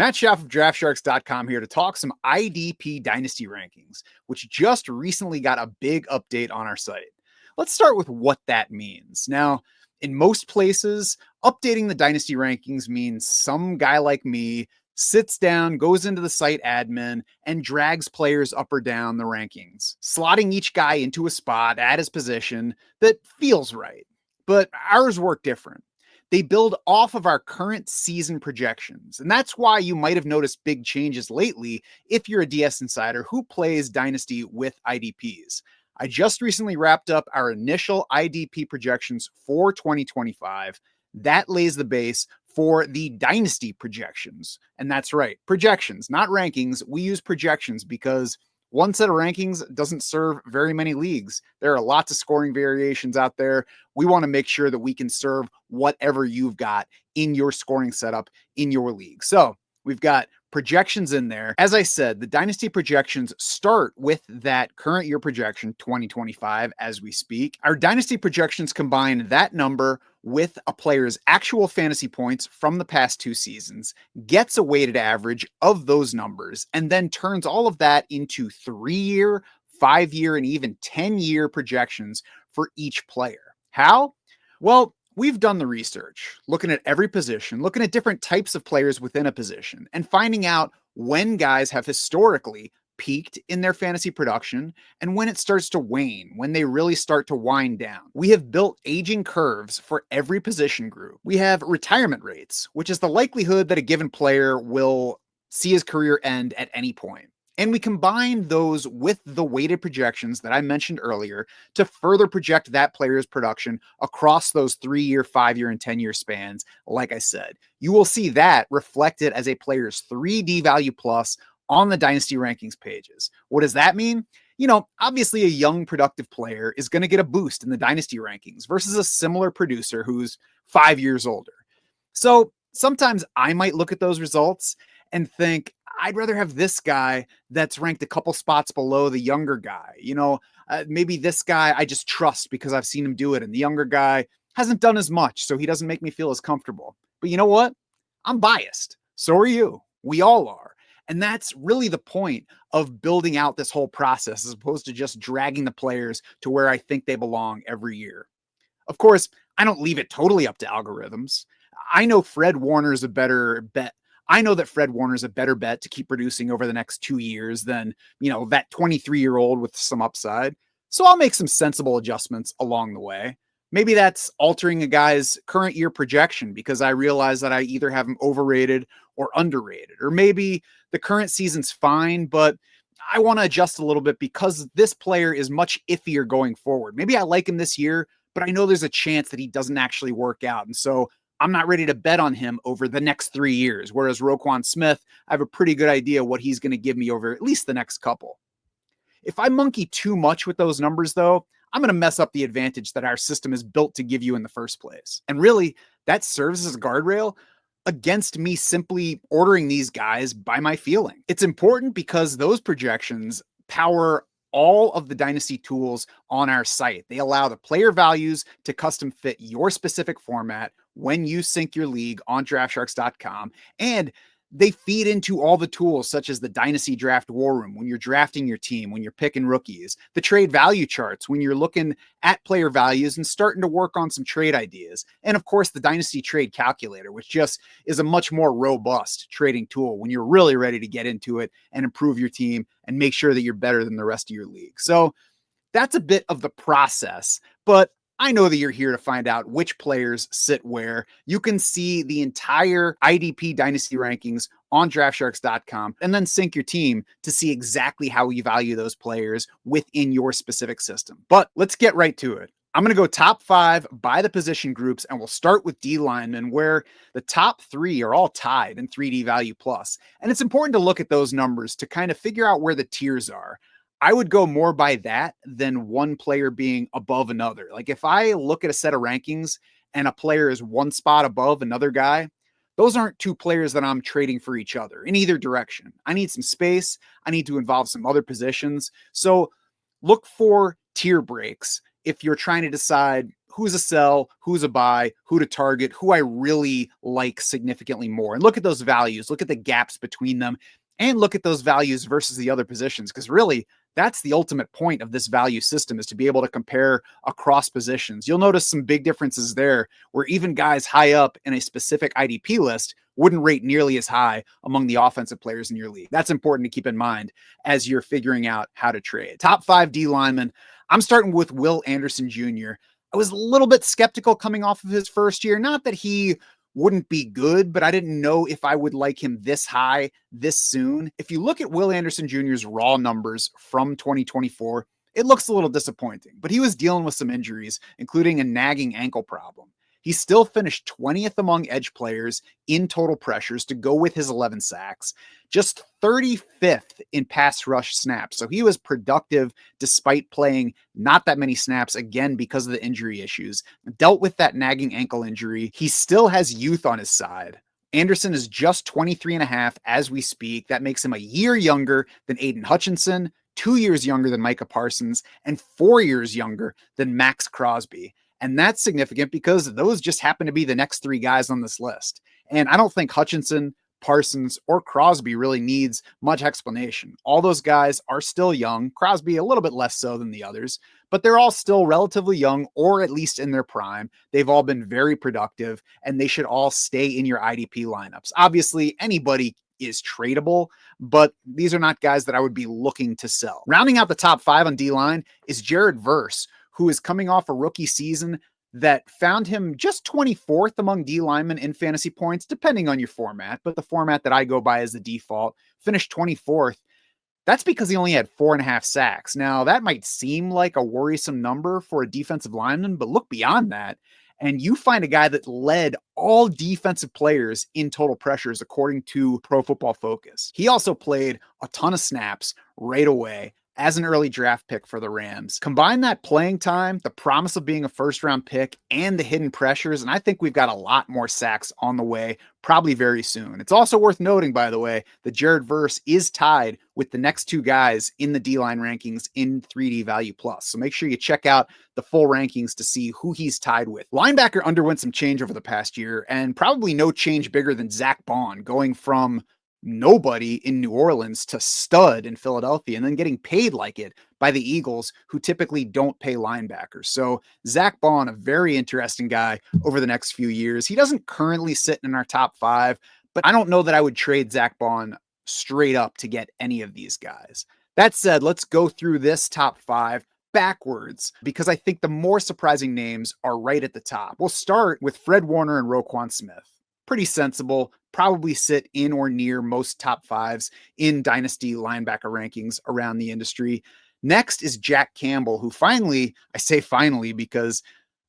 Matt Schaff of DraftSharks.com here to talk some IDP Dynasty rankings, which just recently got a big update on our site. Let's start with what that means. Now, in most places, updating the Dynasty rankings means some guy like me sits down, goes into the site admin, and drags players up or down the rankings, slotting each guy into a spot at his position that feels right. But ours work different. They build off of our current season projections. And that's why you might have noticed big changes lately if you're a DS insider who plays Dynasty with IDPs. I just recently wrapped up our initial IDP projections for 2025. That lays the base for the Dynasty projections. And that's right, projections, not rankings. We use projections because one set of rankings doesn't serve very many leagues. There are lots of scoring variations out there. We want to make sure that we can serve whatever you've got in your scoring setup in your league. So we've got projections in there. As I said, the Dynasty projections start with that current year projection, 2025, as we speak. Our Dynasty projections combine that number with a player's actual fantasy points from the past 2 seasons, gets a weighted average of those numbers, and then turns all of that into 3-year, 5-year, and even 10-year projections for each player. How? Well, we've done the research, looking at every position, looking at different types of players within a position, and finding out when guys have historically peaked in their fantasy production and when it starts to wane, when they really start to wind down. We have built aging curves for every position group. We have retirement rates, which is the likelihood that a given player will see his career end at any point. And we combine those with the weighted projections that I mentioned earlier to further project that player's production across those 3-year, 5-year, and 10-year spans. Like I said, you will see that reflected as a player's 3D value plus on the Dynasty rankings pages. What does that mean? You know, obviously a young productive player is going to get a boost in the Dynasty rankings versus a similar producer who's 5 years older. So sometimes I might look at those results and think, I'd rather have this guy that's ranked a couple spots below the younger guy. You know, maybe this guy I just trust because I've seen him do it, and the younger guy hasn't done as much, so he doesn't make me feel as comfortable. But you know what? I'm biased. So are you. We all are. And that's really the point of building out this whole process, as opposed to just dragging the players to where I think they belong every year. Of course, I don't leave it totally up to algorithms. I know Fred Warner's a better bet. I know that Fred Warner's a better bet to keep producing over the next 2 years than, you know, that 23-year-old with some upside. So I'll make some sensible adjustments along the way. Maybe that's altering a guy's current year projection because I realize that I either have him overrated or underrated. Or maybe the current season's fine, but I want to adjust a little bit because this player is much iffier going forward. Maybe I like him this year, but I know there's a chance that he doesn't actually work out. And so I'm not ready to bet on him over the next 3 years. Whereas Roquan Smith, I have a pretty good idea what he's going to give me over at least the next couple. If I monkey too much with those numbers, though, I'm going to mess up the advantage that our system is built to give you in the first place. And really, that serves as a guardrail against me simply ordering these guys by my feeling. It's important because those projections power all of the Dynasty tools on our site. They allow the player values to custom fit your specific format when you sync your league on DraftSharks.com. And they feed into all the tools such as the Dynasty Draft War Room when you're drafting your team, when you're picking rookies, the trade value charts when you're looking at player values and starting to work on some trade ideas. And of course, the Dynasty Trade Calculator, which just is a much more robust trading tool when you're really ready to get into it and improve your team and make sure that you're better than the rest of your league. So that's a bit of the process, but I know that you're here to find out which players sit where. You can see the entire IDP Dynasty rankings on DraftSharks.com and then sync your team to see exactly how you value those players within your specific system. But let's get right to it. I'm going to go top 5 by the position groups, and we'll start with D-linemen, where the top 3 are all tied in 3D value plus. And it's important to look at those numbers to kind of figure out where the tiers are. I would go more by that than one player being above another. Like if I look at a set of rankings and a player is one spot above another guy, those aren't 2 players that I'm trading for each other in either direction. I need some space. I need to involve some other positions. So look for tier breaks if you're trying to decide who's a sell, who's a buy, who to target, who I really like significantly more. And look at those values, look at the gaps between them, and look at those values versus the other positions. Because really, that's the ultimate point of this value system, is to be able to compare across positions. You'll notice some big differences there, where even guys high up in a specific IDP list wouldn't rate nearly as high among the offensive players in your league. That's important to keep in mind as you're figuring out how to trade. Top 5 D linemen. I'm starting with Will Anderson Jr. I was a little bit skeptical coming off of his first year. Not that he wouldn't be good, but I didn't know if I would like him this high, this soon. If you look at Will Anderson Jr.'s raw numbers from 2024, it looks a little disappointing, but he was dealing with some injuries, including a nagging ankle problem. He still finished 20th among edge players in total pressures to go with his 11 sacks, just 35th in pass rush snaps. So he was productive despite playing not that many snaps, again, because of the injury issues. Dealt with that nagging ankle injury. He still has youth on his side. Anderson is just 23 and a half as we speak. That makes him a year younger than Aidan Hutchinson, 2 years younger than Micah Parsons, and 4 years younger than Max Crosby. And that's significant because those just happen to be the next 3 guys on this list. And I don't think Hutchinson, Parsons, or Crosby really needs much explanation. All those guys are still young. Crosby a little bit less so than the others, but they're all still relatively young, or at least in their prime. They've all been very productive, and they should all stay in your IDP lineups. Obviously, anybody is tradable, but these are not guys that I would be looking to sell. Rounding out the top 5 on D-line is Jared Verse, who is coming off a rookie season that found him just 24th among D linemen in fantasy points, depending on your format. But the format that I go by as the default, finished 24th. That's because he only had 4.5 sacks. Now, that might seem like a worrisome number for a defensive lineman, but look beyond that, and you find a guy that led all defensive players in total pressures, according to Pro Football Focus. He also played a ton of snaps right away as an early draft pick for the Rams. Combine that playing time, the promise of being a first-round pick, and the hidden pressures, and I think we've got a lot more sacks on the way, probably very soon. It's also worth noting, by the way, that Jared Verse is tied with the next 2 guys in the D-line rankings in 3D Value Plus. So make sure you check out the full rankings to see who he's tied with. Linebacker underwent some change over the past year, and probably no change bigger than Zach Bond, going from nobody in New Orleans to stud in Philadelphia, and then getting paid like it by the Eagles, who typically don't pay linebackers. So Zach Bond, a very interesting guy over the next few years. He doesn't currently sit in our top 5, but I don't know that I would trade Zach Bond straight up to get any of these guys. That said, let's go through this top 5 backwards, because I think the more surprising names are right at the top. We'll start with Fred Warner and Roquan Smith. Pretty sensible, probably sit in or near most top 5s in Dynasty linebacker rankings around the industry. Next is Jack Campbell, who finally, I say finally because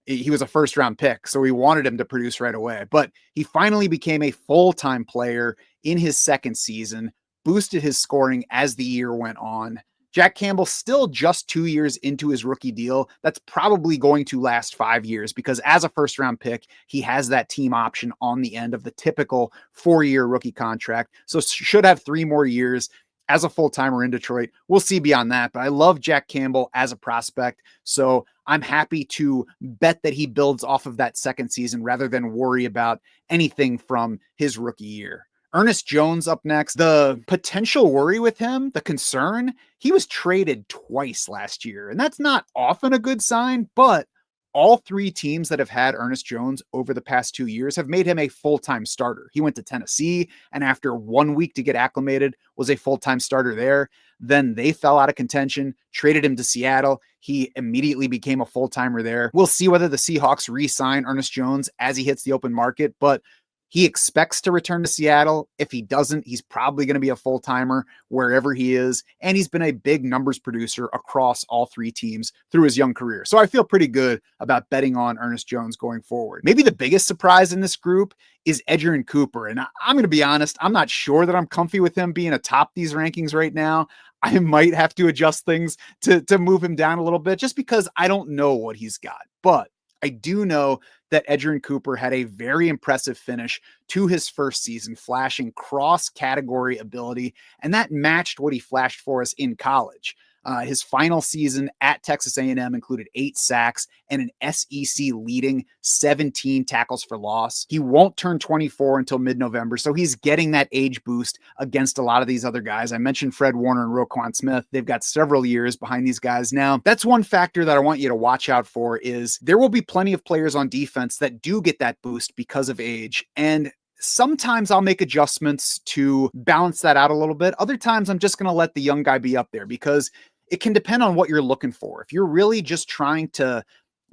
he was a first-round pick, so we wanted him to produce right away, but he finally became a full-time player in his second season, boosted his scoring as the year went on. Jack Campbell still just 2 years into his rookie deal. That's probably going to last 5 years, because as a first-round pick, he has that team option on the end of the typical 4-year rookie contract. So should have 3 more years as a full-timer in Detroit. We'll see beyond that, but I love Jack Campbell as a prospect. So I'm happy to bet that he builds off of that second season rather than worry about anything from his rookie year. Ernest Jones up next. The potential worry with him, the concern, he was traded twice last year, and that's not often a good sign, but all 3 teams that have had Ernest Jones over the past 2 years have made him a full-time starter. He went to Tennessee, and after 1 week to get acclimated, was a full-time starter there. Then they fell out of contention, traded him to Seattle. He immediately became a full-timer there. We'll see whether the Seahawks re-sign Ernest Jones as he hits the open market, but he expects to return to Seattle. If he doesn't, he's probably going to be a full-timer wherever he is. And he's been a big numbers producer across all 3 teams through his young career. So I feel pretty good about betting on Ernest Jones going forward. Maybe the biggest surprise in this group is Edgerrin Cooper. And I'm going to be honest, I'm not sure that I'm comfy with him being atop these rankings right now. I might have to adjust things to move him down a little bit, just because I don't know what he's got. But I do know that Edgerrin Cooper had a very impressive finish to his first season, flashing cross-category ability, and that matched what he flashed for us in college. His final season at Texas A&M included 8 sacks and an SEC leading 17 tackles for loss. He won't turn 24 until mid-November, so he's getting that age boost against a lot of these other guys. I mentioned Fred Warner and Roquan Smith. They've got several years behind these guys now. That's one factor that I want you to watch out for is there will be plenty of players on defense that do get that boost because of age. And sometimes I'll make adjustments to balance that out a little bit. Other times I'm just going to let the young guy be up there because it can depend on what you're looking for. If you're really just trying to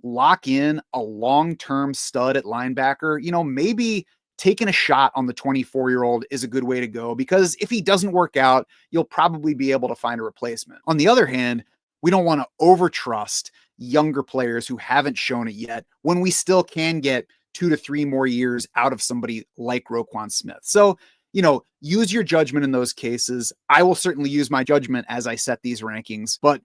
lock in a long-term stud at linebacker, maybe taking a shot on the 24-year-old is a good way to go because if he doesn't work out, you'll probably be able to find a replacement. On the other hand, we don't want to overtrust younger players who haven't shown it yet when we still can get 2 to 3 more years out of somebody like Roquan Smith. So, use your judgment in those cases. I will certainly use my judgment as I set these rankings, but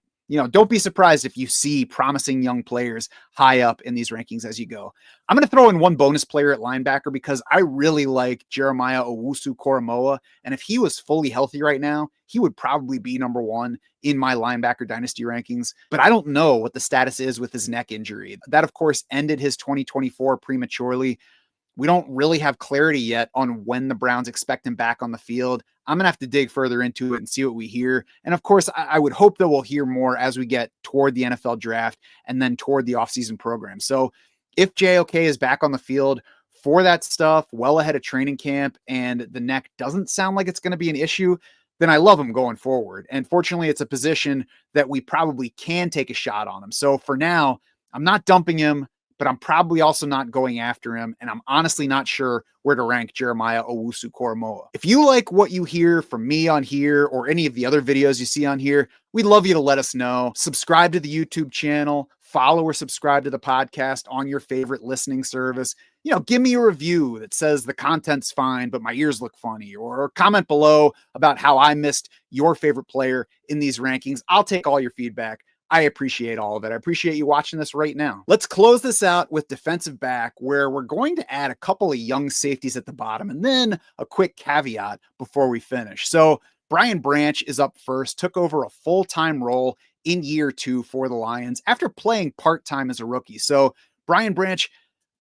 don't be surprised if you see promising young players high up in these rankings as you go. I'm going to throw in one bonus player at linebacker because I really like Jeremiah Owusu-Koramoah. And if he was fully healthy right now, he would probably be number 1 in my linebacker dynasty rankings. But I don't know what the status is with his neck injury. That, of course, ended his 2024 prematurely. We don't really have clarity yet on when the Browns expect him back on the field. I'm going to have to dig further into it and see what we hear. And of course, I would hope that we'll hear more as we get toward the NFL draft and then toward the offseason program. So if JOK is back on the field for that stuff well ahead of training camp and the neck doesn't sound like it's going to be an issue, then I love him going forward. And fortunately, it's a position that we probably can take a shot on him. So for now, I'm not dumping him, but I'm probably also not going after him. And I'm honestly not sure where to rank Jeremiah Owusu-Koramoah. If you like what you hear from me on here or any of the other videos you see on here, we'd love you to let us know. Subscribe to the YouTube channel, follow or subscribe to the podcast on your favorite listening service. Give me a review that says the content's fine, but my ears look funny, or comment below about how I missed your favorite player in these rankings. I'll take all your feedback. I appreciate all of it. I appreciate you watching this right now. Let's close this out with defensive back, where we're going to add a couple of young safeties at the bottom and then a quick caveat before we finish. So Brian Branch is up first, took over a full-time role in year 2 for the Lions after playing part-time as a rookie. So Brian Branch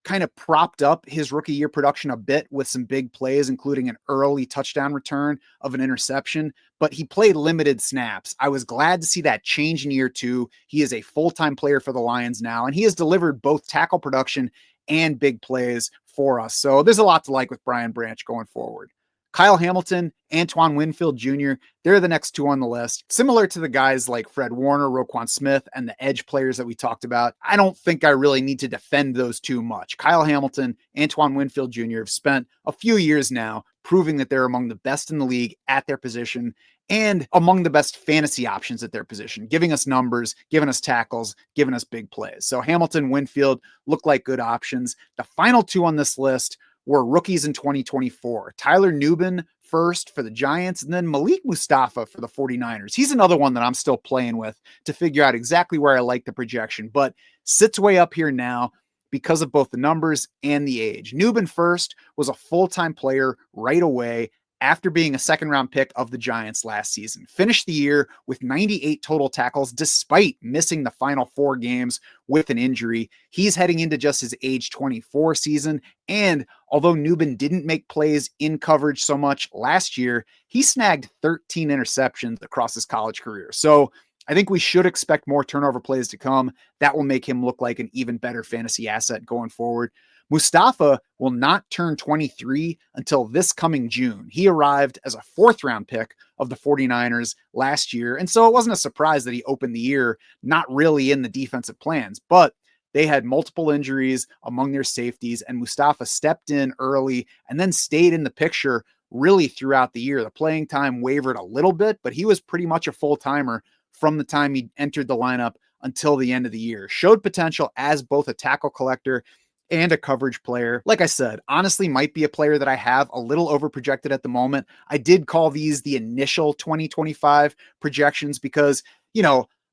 kind of propped up his rookie year production a bit with some big plays, including an early touchdown return of an interception, but he played limited snaps. I was glad to see that change in year 2. He is a full-time player for the Lions now, and he has delivered both tackle production and big plays for us. So there's a lot to like with Brian Branch going forward. Kyle Hamilton, Antoine Winfield Jr., they're the next 2 on the list. Similar to the guys like Fred Warner, Roquan Smith, and the edge players that we talked about, I don't think I really need to defend those 2 much. Kyle Hamilton, Antoine Winfield Jr. have spent a few years now proving that they're among the best in the league at their position and among the best fantasy options at their position, giving us numbers, giving us tackles, giving us big plays. So Hamilton, Winfield look like good options. The final 2 on this list were rookies in 2024. Tyler Nubin first for the Giants, and then Malik Mustafa for the 49ers. He's another one that I'm still playing with to figure out exactly where I like the projection, but sits way up here now because of both the numbers and the age. Nubin first was a full-time player right away after being a second-round pick of the Giants last season. Finished the year with 98 total tackles despite missing the final 4 games with an injury. He's heading into just his age 24 season, and although Nubin didn't make plays in coverage so much last year, he snagged 13 interceptions across his college career. So I think we should expect more turnover plays to come. That will make him look like an even better fantasy asset going forward. Mustafa will not turn 23 until this coming June. He arrived as a 4th-round pick of the 49ers last year, and so it wasn't a surprise that he opened the year not really in the defensive plans, but they had multiple injuries among their safeties, and Mustafa stepped in early and then stayed in the picture really throughout the year. The playing time wavered a little bit, but he was pretty much a full-timer from the time he entered the lineup until the end of the year. Showed potential as both a tackle collector and a coverage player. Like I said, honestly might be a player that I have a little overprojected at the moment. I did call these the initial 2025 projections because,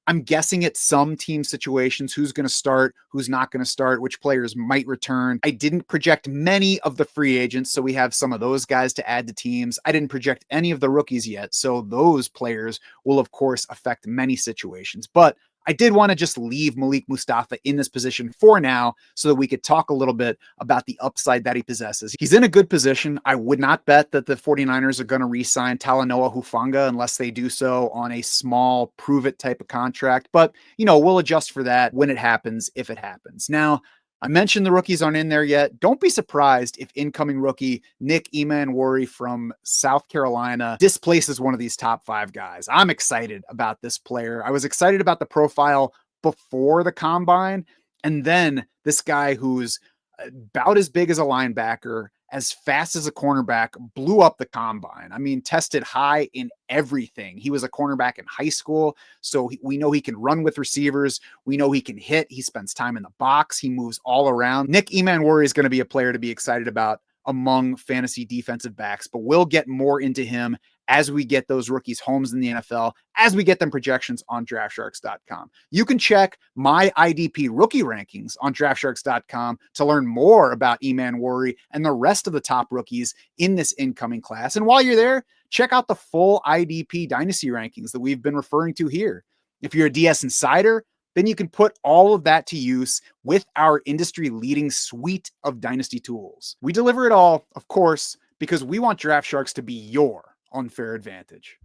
I'm guessing at some team situations who's going to start, who's not going to start, which players might return. I didn't project many of the free agents, so we have some of those guys to add to teams. I didn't project any of the rookies yet, so those players will, of course, affect many situations. But I did want to just leave Malik Mustafa in this position for now so that we could talk a little bit about the upside that he possesses. He's in a good position. I would not bet that the 49ers are going to re-sign Talanoa Hufanga unless they do so on a small prove-it type of contract. But, we'll adjust for that when it happens, if it happens. Now, I mentioned the rookies aren't in there yet. Don't be surprised if incoming rookie Nick Emanwori from South Carolina displaces one of these top 5 guys. I'm excited about this player. I was excited about the profile before the combine. And then this guy who's about as big as a linebacker, as fast as a cornerback, blew up the combine. I mean, tested high in everything. He was a cornerback in high school, so we know he can run with receivers. We know he can hit. He spends time in the box. He moves all around. Nick Emanwori is going to be a player to be excited about among fantasy defensive backs, but we'll get more into him as we get those rookies homes in the NFL, as we get them projections on DraftSharks.com. You can check my IDP rookie rankings on DraftSharks.com to learn more about Emanwori and the rest of the top rookies in this incoming class. And while you're there, check out the full IDP Dynasty rankings that we've been referring to here. If you're a DS insider, then you can put all of that to use with our industry-leading suite of Dynasty tools. We deliver it all, of course, because we want Draft Sharks to be your unfair advantage.